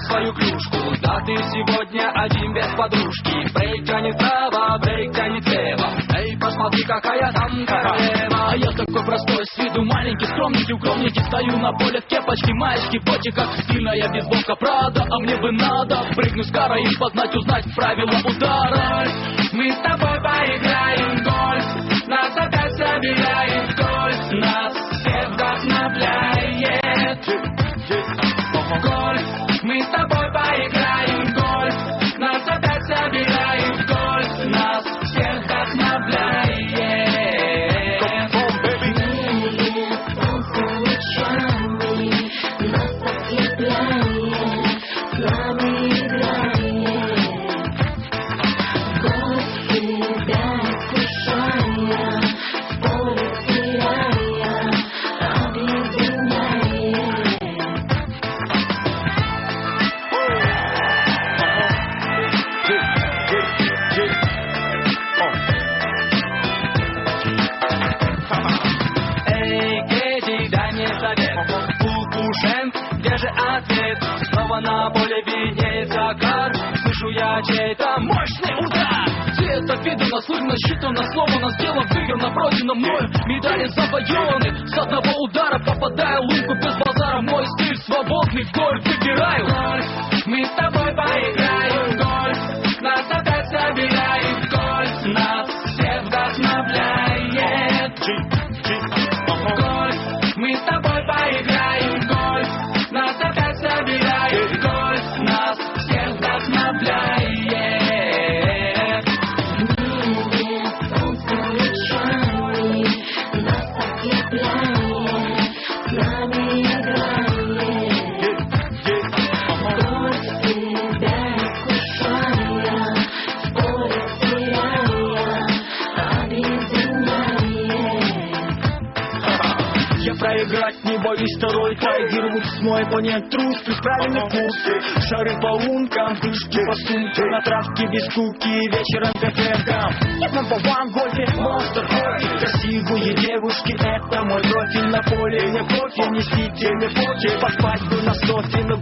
Свою клюшку, да ты сегодня один без подружки. Брейк тянет вправо, брейк тянет влево. Эй, посмотри, какая там королева. А я такой простой, с виду маленький, скромненький, укромненький. Стою на поле в кепочке, маечке, ботиках. Стильная бейсболка Прада, а мне бы надо прыгнуть с горы и познать, узнать правила удара. Мы с тобой поиграем в гольф, нас опять собирает кольц, нас всех вдохновляет гольф. Мы с тобой поиграем в гольф, нас опять собирает гольф, нас всех вдохновляет. Солнце лучами нас ослепляет, с нами играет. Гольф себя искушая, спорит теряя, объединяет. Где же ответ? Снова на поле виднеется кар. Слышу я чей-то мощный удар. Цвета вида наслышно, считано слово, нас дело выиграно, пройдено мною. Медали завоеваны, с одного удара попадаю в лунку без базара. Мой стиль свободный, в гольф выбираю. Гольф, мы с тобой поиграем в гольф, нас опять собирает гольф, нас всех вдохновляет гольф. Мы с тобой поиграем в гольф, нас опять собирает гольф, нас всех вдохновляет. Небе солнце лучами нас ослепляет, с нами играет. Гольф себя искушая, спорит теряя, объединяет. Я проиграть не боюсь, второй тайгер Вудс, мой оппонент трус, плюс правильный курс. Шары по лункам, крышки по сумке, на травке без скуки, вечером КТМ. Я number one в гольфе, монстр кофе. Красивые девушки, это мой профиль на поле. Не кофе, не сидите, не фоте, поспать бы на софе, но